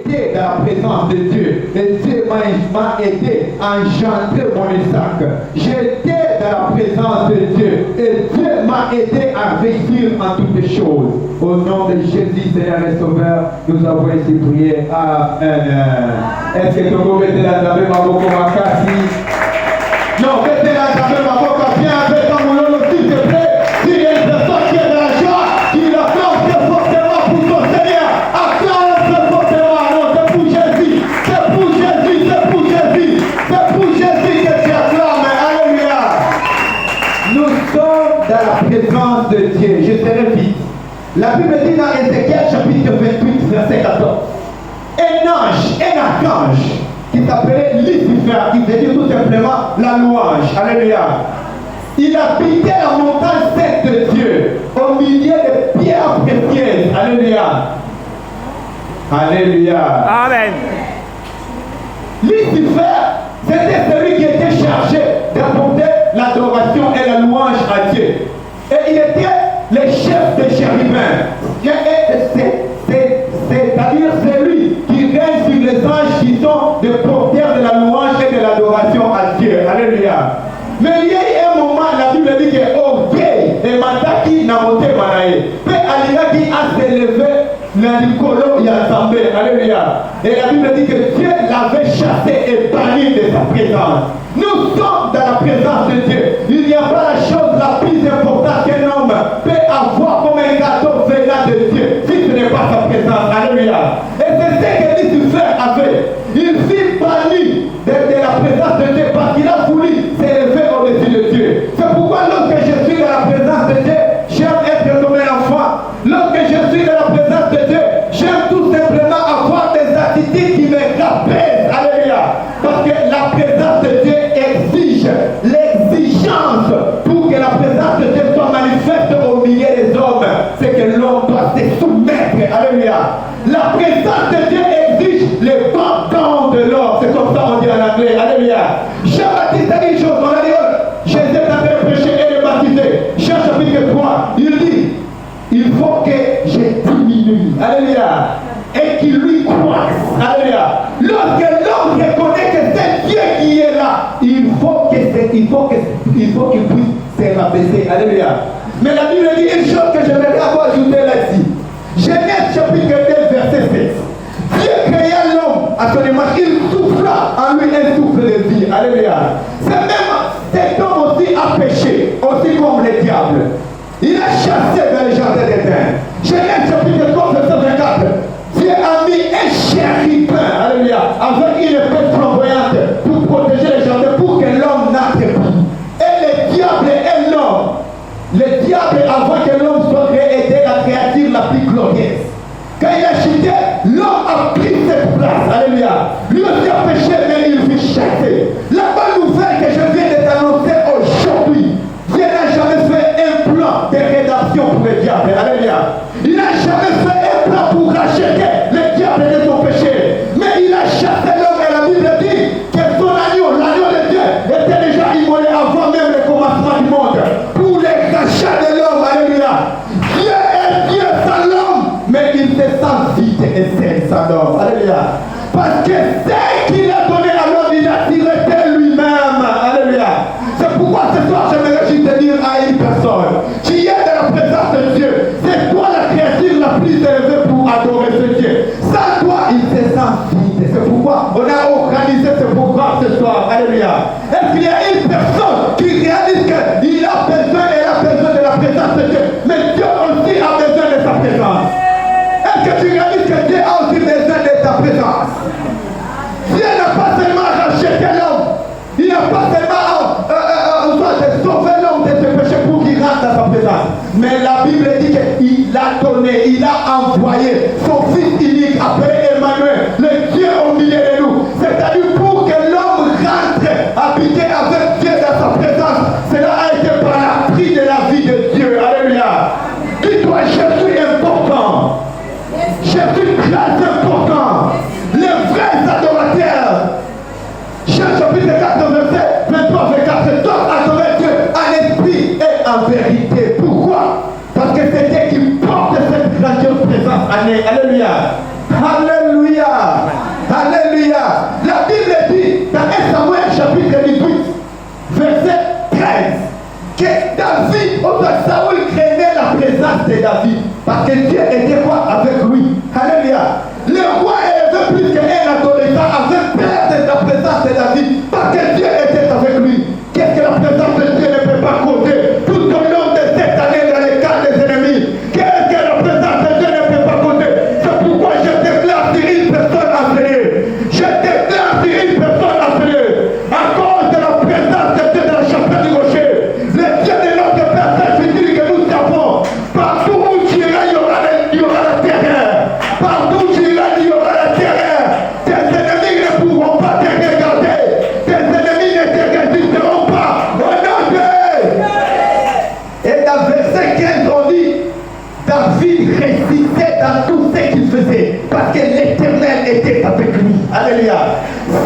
été dans la présence de Dieu. Et Dieu m'a aidé à engendrer mon Isaac. J'étais dans la présence de Dieu. Et Dieu m'a aidé à réussir en toutes les choses. Au nom de Jésus, Seigneur et Sauveur, nous avons ici prié. Amen. Est-ce que tu peux mettre la table ma boca makasi? Non, mettez la table ma boca bien avec un moulon, s'il te plaît. S'il y a une personne qui est dans la joie, qui l'acclame très fortement pour son Seigneur, acclame très fortement. Non, c'est pour Jésus, c'est pour Jésus, c'est pour Jésus, c'est pour Jésus que tu acclames. Alléluia. Nous sommes dans la présence de Dieu. Je serai vite. La Bible dit dans Ézéchiel chapitre 28, verset 14. Un ange, un archange, qui s'appelait Lucifer, qui veut dire tout simplement la louange. Alléluia. Il habitait la montagne sainte de Dieu, au milieu des pierres précieuses. Alléluia. Alléluia. Amen. Lucifer, c'était celui qui était chargé d'apporter l'adoration et la louange à Dieu. Et il était le chef des chérubins. C'est-à-dire celui qui règne sur les anges qui sont des porteurs de la louange et de l'adoration à Dieu. Alléluia. Mais il y a eu un moment, la Bible dit que orgueil et mataki n'a monté manaï. Puis Alina qui a s'élevé l'Anicolo y a tombé. Alléluia. Et la Bible dit que Dieu l'avait chassé et banni de sa présence. Nous sommes dans la présence de Dieu. Il n'y a pas la chose la plus importante qu'un homme peut avoir comme un gâteau venant de Dieu, si ce n'est pas sa présence. Alléluia. Et c'est ce que Lucifer avait. Il fut banni de la présence de Dieu parce qu'il a voulu s'élever au-dessus de Dieu. C'est pourquoi lorsque je suis dans la présence de Dieu, j'aime être comme un enfant. Lorsque je suis dans la présence de Dieu, j'aime tout simplement avoir des attitudes qui me apaisent. Alléluia. Parce que la présence de Dieu exige l'exigence pour que la présence de Dieu soit manifeste au milieu des hommes. C'est que l'homme doit se soumettre. Alléluia. La présence de Dieu exige les pardons de l'homme. C'est comme ça on dit en anglais. Alléluia. Jean-Baptiste a dit une chose. On a dit, Jésus est en train de prêcher et de baptiser. Jean chapitre 3, il dit, il faut que je diminue. Alléluia. Et qu'il lui croisse. Alléluia. Lorsque l'homme reconnaît que c'est Dieu qui est là, il faut qu'il puisse se rabaisser. Alléluia. Mais la Bible dit une chose que j'aimerais avoir ajouté là-dessus. Genèse chapitre 2, verset 7. Dieu créa l'homme à son image. Il souffla en lui un souffle de vie. Alléluia. C'est même cet homme aussi a péché, aussi comme le diable. Il a chassé dans le jardin d'Éden. Genèse chapitre 3, verset 24. Dieu a mis un chérubin, alléluia, avec une épée flamboyante pour protéger les jardins, pour que l'homme n'entre plus. Et le diable est l'homme. Le diable, avant que l'homme soit créé, était la créature la plus glorieuse. Quand il a chuté, l'homme a pris cette place. Alléluia. Lui aussi a péché, mais il fut chassé. La bonne nouvelle que je viens de t'annoncer aujourd'hui, Dieu n'a jamais fait un plan de rédemption pour le diable. Alléluia. Il n'a jamais fait un plan pour racheter le diable de son péché. Mais il a chassé l'homme et la Bible dit que son agneau, l'agneau de Dieu, était déjà immolé avant même le commencement du monde. Pour le rachat de l'homme. Alléluia. Dieu est Dieu sans l'homme, mais il se sent vide et seul sans l'homme. Alléluia. Parce que ce qu'il a donné à l'homme, il a tiré de lui-même. Alléluia. C'est pourquoi ce soir, j'aimerais juste te dire à une personne qui est dans la présence de Dieu, c'est toi la créature la plus élevée pour adorer ce Dieu. Sans toi, il se sent vide. C'est pourquoi on a organisé ce programme ce soir. Alléluia. Est-ce qu'il y a une personne qui réalise qu'il a besoin et a besoin de la présence de Dieu, mais Dieu aussi a besoin de sa présence? Est-ce que tu réalises que Dieu a aussi besoin de ta présence? Dieu n'a pas seulement racheté l'homme, il n'a pas seulement sauvé l'homme de ses péchés pour qu'il rentre dans sa présence. Mais la Bible dit qu'il a donné, il a envoyé son fils unique appelé Emmanuel, le Dieu au milieu de nous. C'est-à-dire pour que l'homme rentre habiter avec Dieu dans sa présence. Cela a été par la prise de la vie de Dieu. Alléluia. Dis-toi, Jésus est important. Jésus très important. Les vrais adorateurs. Jean chapitre 4, verset 23, 24, c'est adorer Dieu en esprit et en vérité. Pourquoi? Parce que c'est Dieu qui porte cette grandieuse présence. Alléluia. Alléluia. que l'Éternel était avec lui. Alléluia.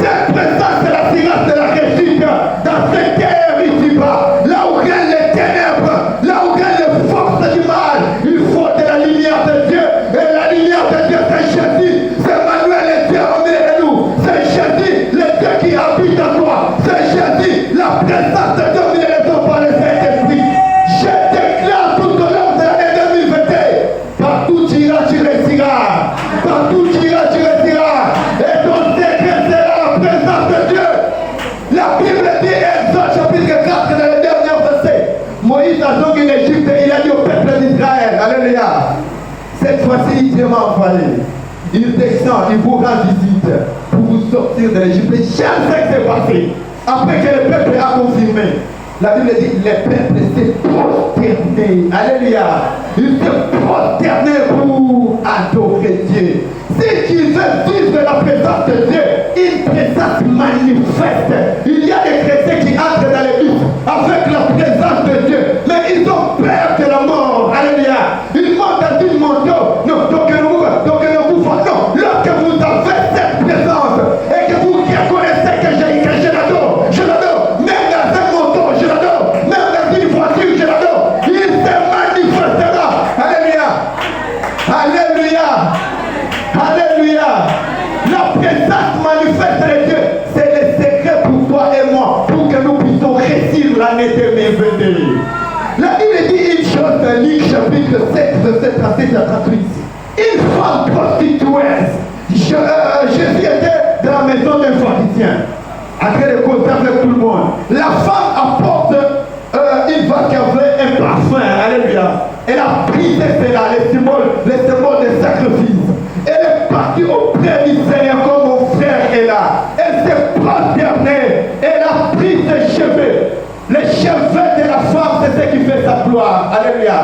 Cette présence de la silence de la réussite dans cette terre ici-bas, là où règnent les ténèbres, là où règnent les forces du mal, il faut de la lumière de Dieu. Et la lumière de Dieu, c'est Jésus. C'est Emmanuel, le Dieu au milieu de nous. C'est Jésus, le Dieu qui habite en toi. C'est Jésus, la présence de Dieu au milieu de toi par le Saint-Esprit. Je déclare tout au long de l'année 2021. Partout tu iras, tu réussiras. Partout tu iras, tu réussiras. Et ton secret sera la présence de Dieu. La Bible dit, Exode chapitre 4, dans le dernier verset. Moïse a donc en Égypte, il a dit au peuple d'Israël, alléluia. Cette fois-ci, Dieu m'a envoyé. Il descend, il vous rend visite pour vous sortir de l'Égypte. Jamais ce qui s'est passé. Après que le peuple a confirmé, la Bible dit que le peuple s'est prosterné. Alléluia. Il s'est prosterné pour adorer Dieu. Si tu veux vivre la présence de Dieu, une présence manifeste. Il y a des chrétiens qui entrent dans l'église avec la présence de Dieu, mais ils ont peur de la mort. Alléluia. Ils montent dans une moto. Non, donc ne vous non. Lorsque vous avez cette présence et que vous reconnaissez que je l'adore, même dans un moto, je l'adore, même dans une voiture, je l'adore, il se manifestera. Alléluia. Alléluia. Alléluia. La présence manifeste de Dieu, c'est le secret pour toi et moi, pour que nous puissions réussir l'année 2022. La Bible dit une chose dans Luc chapitre 7, verset 36 à 38. Une femme prostituée. Jésus était dans la maison d'un pharisien, en train de causer avec tout le monde. La femme apporte une vache qui avait un parfum. Alléluia. Elle a pris les symboles de sacrifice. Elle est partie auprès du Seigneur comme mon frère est là. Elle s'est prosternée. Elle a pris ses cheveux. Les cheveux de la femme, c'est ce qui fait sa gloire. Alléluia.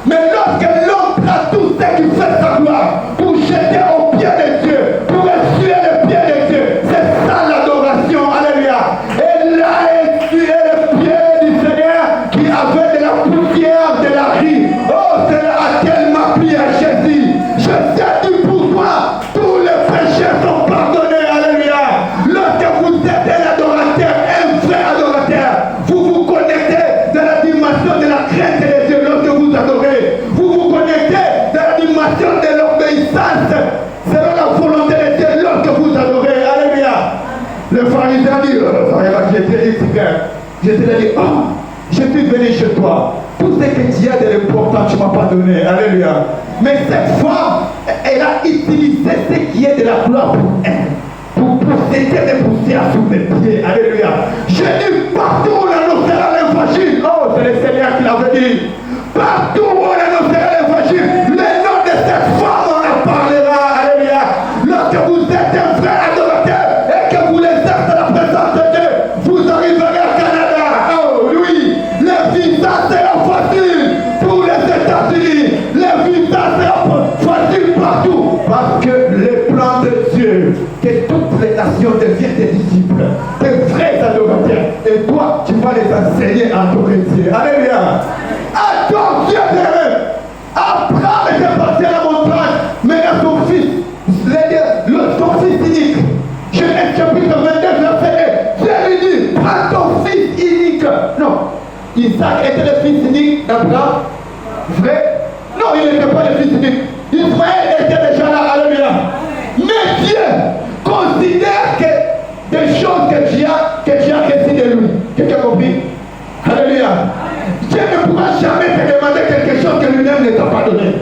Mais lorsque l'homme prend tout ce qui fait sa gloire pour jeter au pied de Dieu, pour essuyer le pied de Dieu, c'est ça l'adoration. Alléluia. Elle a essuyé le pied du Seigneur qui avait de la poussière de la rue. Oh, c'est à quel m'a pris à Jésus. Je sais du pourquoi tous les péchés sont pardonnés. Alléluia. Lorsque vous êtes un adorateur, un vrai adorateur, vous vous connectez dans la dimension de la crainte de Dieu. Lorsque vous adorez, vous vous connectez dans la dimension de l'obéissance selon la volonté de Dieu. Lorsque vous adorez, alléluia. Le pharisien dit, je te dit, oh, je suis venu chez toi. Tout ce que tu as de l'important, tu ne m'as pas donné. Alléluia. Mais cette femme, elle a utilisé ce qui est de la gloire pour elle. Pour posséder des poussières sous mes pieds. Alléluia. Je dis partout où on annoncera l'évangile. Oh, c'est le Seigneur qui l'avait dit. Partout où on annoncera l'évangile, le nom de cette femme, on en parlera. Alléluia. Lorsque vous êtes un vrai adorateur et que vous exercez la présence de Dieu, vous arriverez au Canada. Oh oui, le visa sera facile pour les États-Unis. Le visa sera facile partout. Parce que le plan de Dieu, que toutes les nations deviennent des disciples, des vrais adorateurs. Et toi, tu vas les enseigner à adorer Dieu. Alléluia. Adore Dieu bien-aimé. Abraham était parti à la montagne, mais à son fils, son fils unique. Genèse chapitre 22, verset 1. Dieu lui dit, prends ton fils unique. Non, Isaac était le fils unique d'Abraham. Vrai? Non, il n'était pas le fils unique. Israël était déjà là. Alléluia. Mais Dieu considère que des choses que tu as reçues de lui. Quelqu'un a compris? Alléluia. Dieu ne pourra jamais te demander quelque chose que lui-même ne t'a pas donné.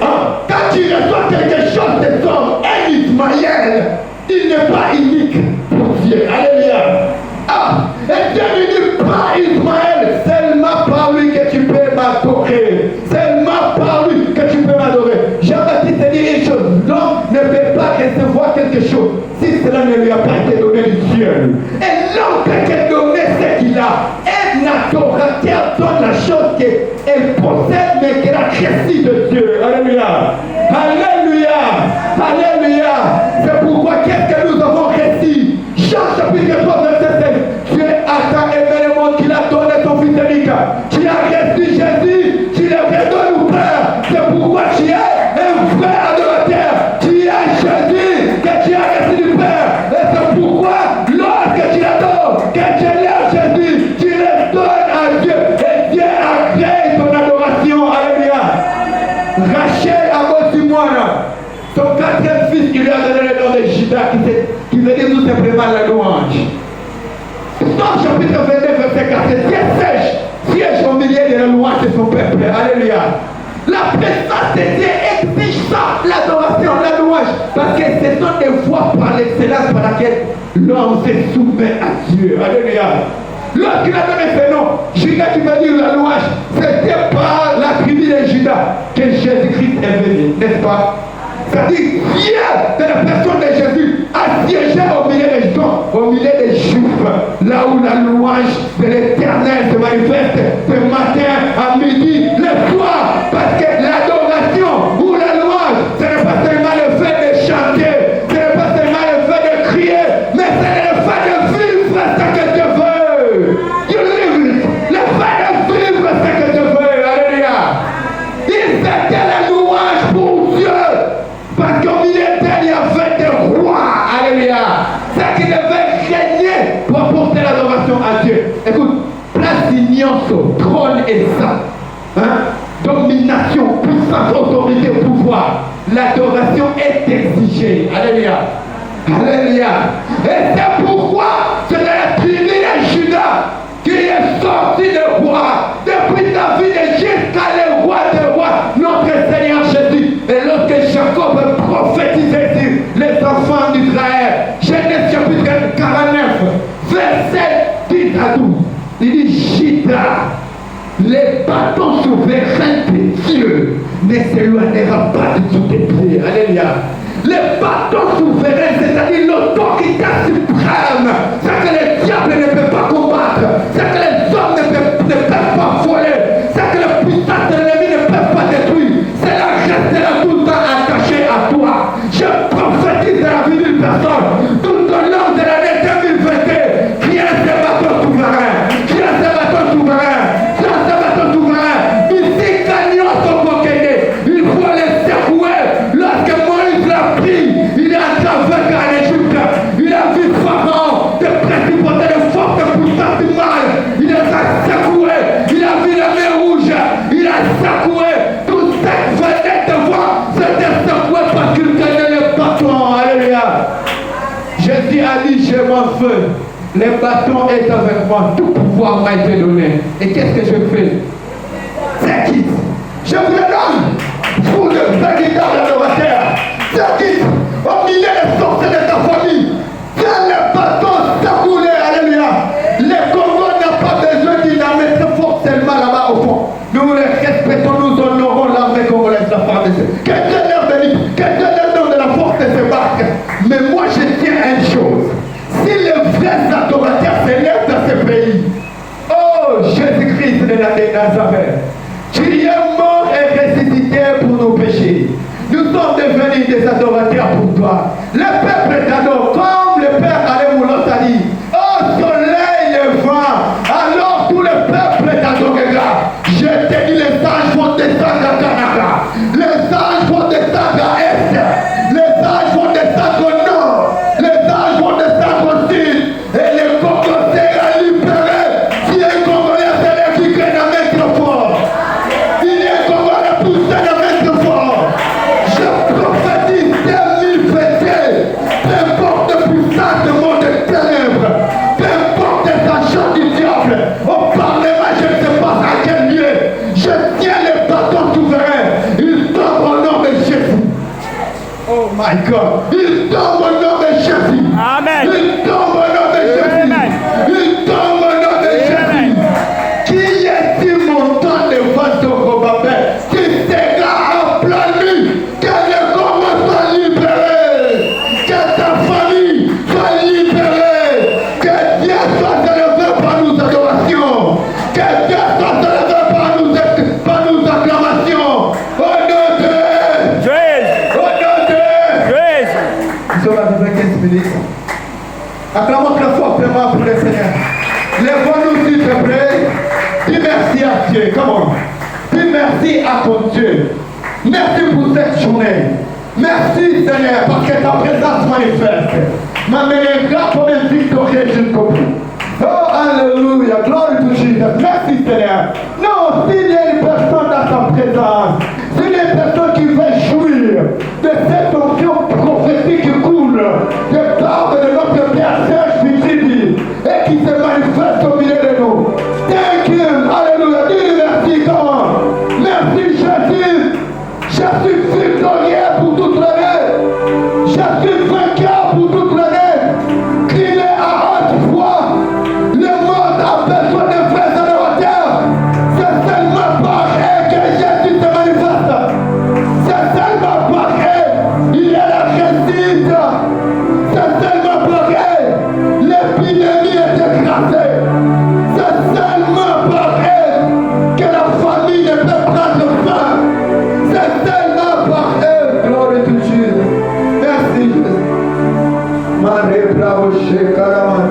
Ah, quand tu reçois quelque chose de son un Ismaël, il n'est pas unique pour Dieu. Alléluia. Ah, et Dieu lui dit pas Ismaël, seulement par lui que tu peux m'adorer. Seulement par lui que tu peux m'adorer. Jean-Baptiste te dit une chose, l'homme ne peut pas recevoir quelque chose si cela ne lui a pas été donné du ciel. Et l'homme peut te donner ce qu'il a. Un adorateur donne la chose qu'elle possède mais qu'elle a reçue de Dieu. Alléluia. Alléluia. Alléluia. C'est pourquoi qu'est-ce que nous avons reçu? Jean chapitre 3, verset 7. Dieu a tant aimé le monde qu'il a donné son fils unique. Tu as reçu Jésus, tu le redonnes ou pas. C'est pourquoi tu es un vrai adorateur. Tu as Judas qui veut dire tout simplement la louange. Psaume chapitre 22, verset 4, Dieu siège au milieu de la louange de son peuple. Alléluia. La présence de Dieu exige ça, l'adoration, la louange, parce que ce sont des voies par l'excellence par laquelle l'homme se soumet à Dieu. Alléluia. Lorsqu'il a donné ce nom, Judas qui veut dire la louange, c'était par la tribu de Judas que Jésus-Christ est venu, n'est-ce pas? C'est-à-dire, fier de la personne de Jésus, assiégé au milieu des gens, au milieu des Juifs, là où la louange de l'Éternel se manifeste de matin à midi, le soir, parce que l'adoration ou la louange, ce n'est pas seulement le fait de chanter, ce n'est pas seulement le fait de crier, mais c'est le fait de vivre ce que Dieu veut. You live it. Le fait de vivre ce que Dieu veut. Alléluia. Il c'était la louange pour Dieu. Parce qu'au milieu d'elle, il y avait des rois. Alléluia. C'est qui devait régner pour apporter l'adoration à Dieu. Écoute, place ignoso, trône et ça. Hein? Domination, puissance, autorité, pouvoir. L'adoration est exigée. Alléluia. Alléluia. Et c'est pourquoi c'est la tribu de Judas qui est sorti de roi. Depuis David jusqu'à le roi des rois, notre Seigneur Jésus. Et lorsque Jacob prophétisait sur les enfants d'Israël, Genèse chapitre 49, verset 10 à 12, il dit Judas, les bâtons souverains de Dieu ne s'éloignera pas de tous tes pieds. Alléluia. Les bâtons souverains, c'est-à-dire l'autorité suprême, c'est que le diable ne peut pas combattre, c'est que les hommes ne peuvent pas voler, c'est que les puissances de l'ennemi ne peuvent pas détruire. Cela restera tout le temps attaché à toi. Je prophétise à la vie d'une personne tout au long de l'année 2022. Qui est ce bâton souverain? Qui est ce bâton souverain? Qui est ce bâton souverain? Ici, gagnons son coquet. Il faut les secouer. Lorsque Moïse l'a pris, il est entré en Égypte. Il a vu Pharaon, des principautés de force puissance du mal. Il les a secoués. Il a vu la mer rouge. Il a secoué. Tout ce que venait de voir, c'était secoué parce qu'il tenait le bâton. Alléluia. Jésus a dit, j'ai mon feu. Les bâtons est avec moi. Tout pouvoir m'a été donné. Et qu'est-ce que je fais? C'est qui? Je vous le donne pour le véritable adorateur. C'est qui? Au milieu des sorciers de ta famille. Tiens les bâtons secoués. Alléluia. Les Congo n'ont pas besoin d'une armée très forte seulement là-bas au fond. Nous les respectons, nous honorons l'armée congolaise, la part de ceux. Que Dieu leur bénisse, que Dieu leur donne de la force de se battre. Mais moi je tiens une chose. Si les vrais adorateurs s'élèvent dans ce pays, oh Jésus-Christ de Nazareth, qui est mort et ressuscité pour nos péchés. Nous sommes devenus des adorateurs pour toi. Le peuple t'adore comme le Père Alléluia t'a dit. Oh soleil levant, alors tout le peuple t'adorera. Je te dis, les anges vont descendre à Canada. Les anges vont descendre à Est. Les anges vont descendre au Nord. Les anges vont descendre au Sud. Et le Congo sera libéré. Si un Congolais s'élève, il gagne à mettre fort. Il y a un Congolais poussé à mettre fort. Je prophétise 2022. Peu importe la puissance du monde des ténèbres. Peu importe les agents du diable. Au Parlement, je ne sais pas à quel lieu. Je tiens les bâtons souverains. Ils tombent au nom de Jésus. Oh my God. Ils tombent au nom de Jésus. Amen. Ils tombent au nom de Jésus. Amen. Ils tombent au nom de Jésus. Qui est-il montant devant ton Robabel qui sera applaudi? Que le Congo soit libéré. Que ta famille soit libérée. Que Dieu soit élevé par nos adorations. Que Dieu soit élevé par nos acclamations. Au nom de Jésus. Au nom de Jésus. Nous sommes arrivés à 15 minutes. Acclamons très fortement pour le Seigneur. Lèvons-nous s'il te plaît. Dis merci à Dieu. Comment? Dis merci à ton Dieu. Merci pour cette journée. Merci Seigneur parce que ta présence manifeste. M'amènera comme un victorieux jusqu'au bout. Oh Alléluia. Glory to Jesus. Merci Seigneur. Non, s'il y a une personne dans ta présence, s'il y a une personne qui veut jouir de cette onction prophétique qui coule de Bravo, Shekaramanda.